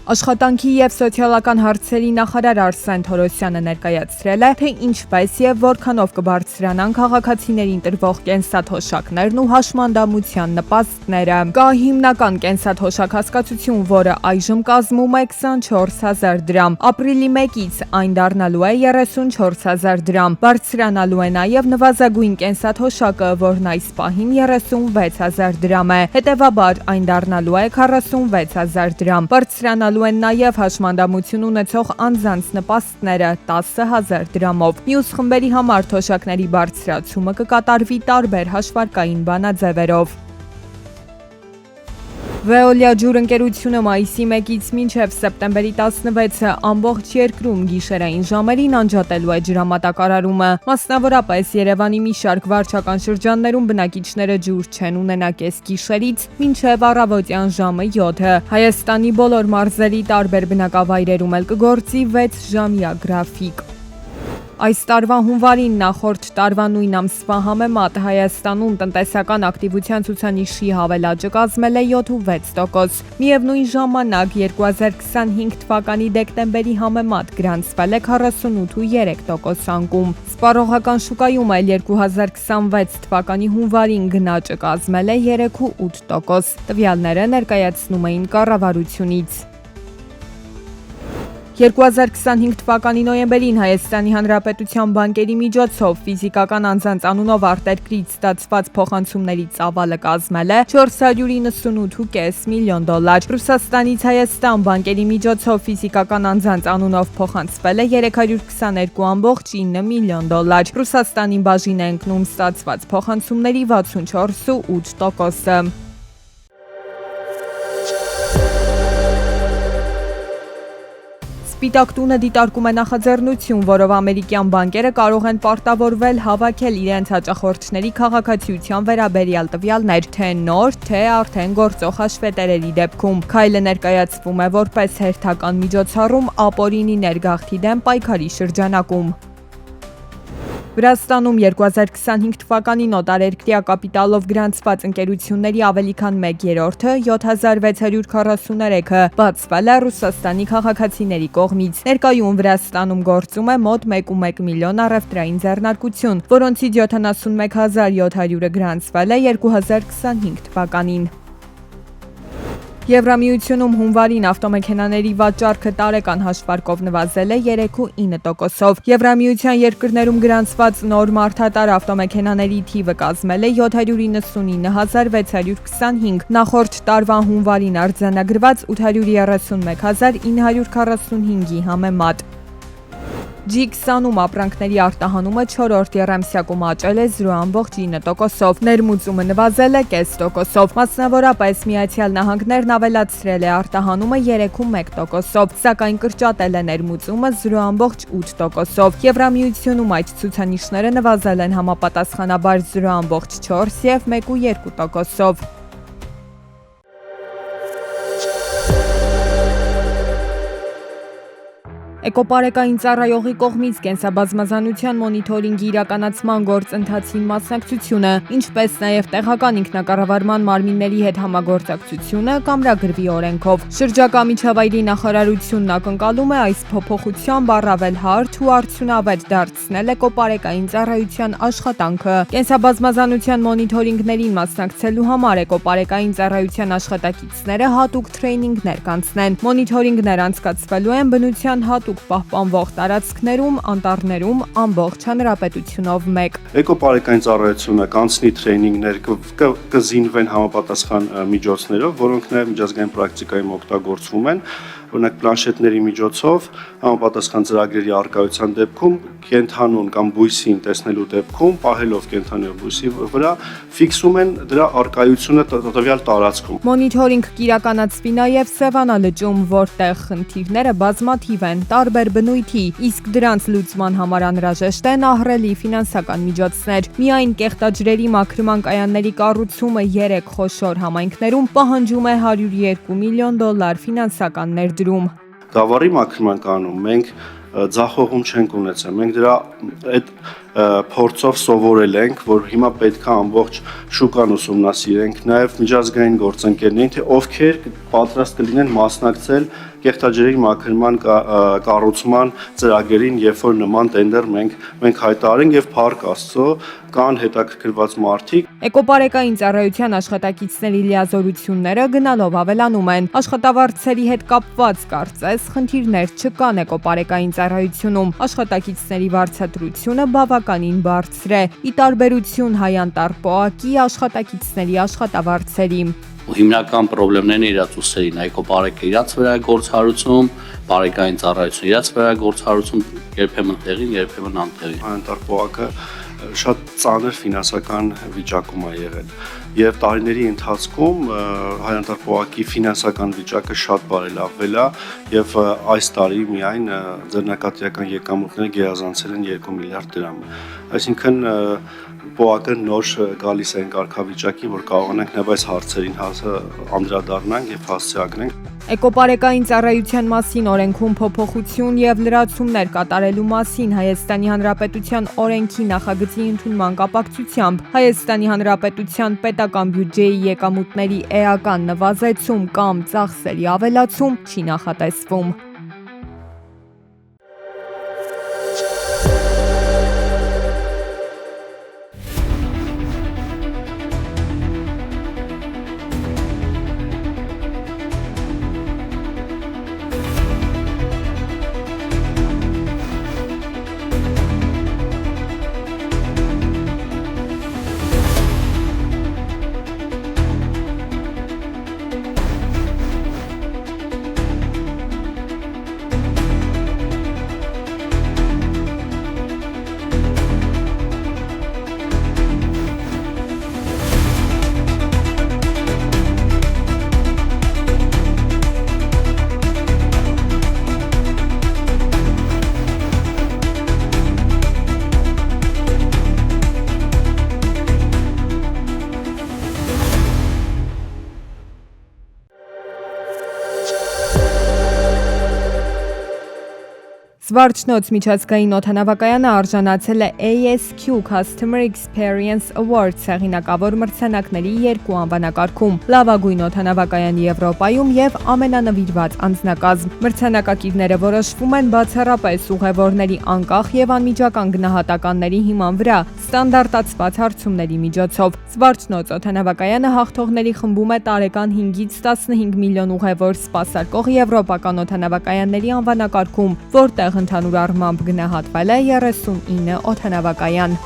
Աշխատանքի և սոցիալական հարցերի նախարար Արսեն Թորոսյանը ներկայացրել է, թե ինչպես և որքանով կբարձրանան քաղաքացիներին տրվող կենսաթոշակներն ու հաշմանդամության նպաստները։ Կա հիմնական կենսաթոշակ հասկացություն, որը այժմ կազմում է 24,000 դրամ։ Ապրիլի 1-ից այն դառնալու է 34,000 դրամ։ Բարձրանալու է նաև նվազագույն կենսաթոշակը, որն այս պահին 36,000 դրամ է։ Հետևաբար այն դառնալու է 46,000 դրամ։ Բարձրանալու են նաև հաշմանդամություն ունեցող անձանց նպաստները 10,000 դրամով։ Մյուս խմբերի համար թոշակների բարձրացումը կկատարվի տարբեր հաշվարկային բանաձևերով։ Veolia ջուր ընկերությունը մայիսի 1-ից մինչև սեպտեմբերի 16-ը ամբողջ երկրում գիշերային ժամերին անջատելու է ջրամատակարարումը։ Մասնավորապես Երևանի մի շարք վարչական շրջաններում բնակիչները ջուր չեն ունենա կես գիշերից մինչև առավոտյան ժամը 7-ը։ Հայաստանի բոլոր մարզերի տարբեր բնակավայրերում էլ կգործի 6-ժամյա գրաֆիկ։ Այս տարվա հունվարին նախորդ տարվա նույն ամսվա համեմատ Հայաստանում տնտեսական ակտիվության ցուցանիշի հավելաճը կազմել է 7,6%։ Միևնույն ժամանակ 2025 թվականի դեկտեմբերի համեմատ գրանցվել է 48,3% անկում։ Սպառողական շուկայում էլ 2026 թվականի հունվարին գնաճը կազմել է 3,8%։ Տվյալները ներկայացնում էին կառավարությունից։ 2025 թվականի նոյեմբերին Հայաստանի Հանրապետության բանկերի միջոցով ֆիզիկական անձանց անունով արտերկրից ստացված փոխանցումների ծավալը կազմել է 498,5 միլիոն դոլար։ Ռուսաստանից Հայաստան բանկերի միջոցով ֆիզիկական անձանց անունով փոխանցվել է 322,9 միլիոն դոլար։ Ռուսաստանին բաժին է ընկնում ստացված փոխանցումների 64,8%-ը։ Սպիտակ տունը դիտարկում է նախաձեռնություն, որով ամերիկյան բանկերը կարող են պարտավորվել հավաքել իրենց հաճախորդների քաղաքացիության վերաբերյալ տվյալներ, թե նոր, թե արդեն գործող հաշվետերերի դեպքում։ Քայլը ներկայացվում է որպես հերթական միջոցառում ապօրինի ներգաղթի դեմ պայքարի շրջանակում։ Վրաստանում 2025 թվականին օտարերկրյա կապիտալով գրանցված ընկերությունների ավելի քան 1/3-ը 7643-ը բացվել է Ռուսաստանի քաղաքացիների կողմից։ Ներկայում Վրաստանում գործում է մոտ 1,1 միլիոն առևտրային ձեռնարկություն, որոնցից 71,700-ը գրանցվել է 2025 թվականին։ Եվրամիությունում հունվարին ավտոմեքենաների վաճառքը տարեկան հաշվարկով նվազել է 3,9%-ով։ Եվրամիության երկրներում գրանցված նոր մարդատար ավտոմեքենաների թիվը կազմել է 799,625, նախորդ տարվա հունվարին արձանագրված 831,945-ի համեմատ։ G20-ում ապրանքների արտահանումը 4-րդ եռամսյակում աճել է 0,9%-ով, ներմուծումը նվազել է 0,5%-ով, մասնավորապես Միացյալ Նահանգներն ավելացրել է արտահանումը 3,1%-ով, սակայն կրճատել է ներմուծումը 0,8%-ով։ Եվրամիությունում այդ ցուցանիշները նվազել են համապատասխանաբար 0,4% և 1,2%-ով։ Էկոպարեկային ծառայողի կողմից կենսաբազմազանության մոնիթորինգի իրականացման գործընթացին մասնակցությունը, ինչպես նաև տեղական ինքնակառավարման մարմինների հետ համագործակցությունը կամրագրվի օրենքով։ Շրջակա միջավայրի նախարարությունն ակնկալում է այս փոփոխությամբ առավել հարթ ու արդյունավետ դարձնել էկոպարեկային ծառայության աշխատանքը։ Կենսաբազմազանության մոնիթորինգներին մասնակցելու համար էկոպարեկային ծառայության աշխատակիցները հատուկ թրեյնինգներ կանցնեն։ Մոնիթորինգներ անցկացվելու են բնության հատուկ պահպանվող տարածքներում, անտառներում ամբողջ հանրապետությունով մեկ։ Էկոպարեկային ծառայությունը կանցնի թրեյնինգներ, կզինվեն համապատասխան միջոցներով, որոնք նաև միջազգային պրակտիկայում օգտագործվում են, օրինակ պլանշետների միջոցով համապատասխան ծրագրերի առկայության դեպքում կենդանուն կամ բույսին տեսնելու դեպքում պահելով կենդանի բույսի վրա ֆիքսում են դրա առկայությունը տվյալ տարածքում։ Մոնիթորինգ կիրականացվի նաև Սևանա լճում, որտեղ խնդիրները բազմաթիվ են, տարբեր բնույթի, իսկ դրանց լուծման համար անհրաժեշտ են ահռելի ֆինանսական միջոցներ։ Միայն կեղտաջրերի մաքրման կայանների կառուցումը 3 խոշոր համայնքներում պահանջում է $102 միլիոն ֆինանսական ներդրում։ Գավառի մաքրման կանոնում մենք ձախողում չենք ունեցել։ Մենք դրա այդ փորձով սովորել ենք, որ հիմա պետք է ամբողջ շուկան ուսումնասիրենք, նաև միջազգային գործընկերներին, թե ովքեր պատրաստ կլինեն մասնակցել կեղտաջրերի մաքրման կառուցման ծրագրերին, երբ որ նման տենդեր մենք հայտարարենք եւ փառք Աստծո կան հետաքրքրված մարդիկ։ Էկոպարեկային ծառայության աշխատակիցների լիազորությունները գնալով ավելանում են։ Աշխատավարձերի հետ կապված կարծես խնդիրներ չկան էկոպարեկային ծառայությունում։ Աշխատակիցների վարձատրությունը բավականին բարձր է՝ ի տարբերություն Հայ-Անտառ-ՊՕԱԿ-ի աշխատակիցների աշխատավարձերի։ Հիմնական խնդիրներն իրացուցելին էկոպարեկը իրաց վրա է գործառույթում, բարեկային ծառայությունը իրաց վրա է գործառույթում, երբեմն տեղին, երբեմն անտեղին։ Հայ-Անտառ-ՊՕԱԿ-ը շատ ծանր ֆինանսական վիճակում է եղել եւ տարիների ընթացքում Հայ-Անտառ-ՊՕԱԿ-ի ֆինանսական վիճակը շատ բարելավվել է եւ այս տարի միայն ձեռնարկատիրական եկամուտները գերազանցել են 2 միլիարդ դրամ։ Այսինքն ՊՕԱԿ-ը նոր գալիս է կարգավիճակի, որ կարողանանք նաեւ այս հարցերին անդրադառնանք եւ հասցեագրենք։ Էկոպարեկային ծառայության մասին օրենքում փոփոխություն եւ լրացումներ կատարելու մասին Հայաստանի Հանրապետության օրենքի նախագծի ընդունման կապակցությամբ Հայաստանի Հանրապետության պետական բյուջեի եկամուտների էական նվազեցում կամ ծախսերի ավելացում չի նախատեսվում։ Զվարճնոց միջազգային օդանավակայանը արժանացել է ASQ Customer Experience Award հեղինակավոր մրցանակների 2 անվանակարգում՝ լավագույն օդանավակայան Եվրոպայում եւ ամենանվիրված անձնակազմ։ Մրցանակակիրները որոշվում են բացառապես ուղևորների անկախ եւ անմիջական գնահատականների հիման վրա ստանդարտացված հարցումների միջոցով։ Զվարճնոց օդանավակայանը հաղթողների խմբում է տարեկան 5-ից 15 միլիոն ուղևոր սպասարկող եվրոպական օդանավակայանների անվանակարգում, որտեղ ընդհանուր առմամբ գնահատվել է 39 օդանավակայան։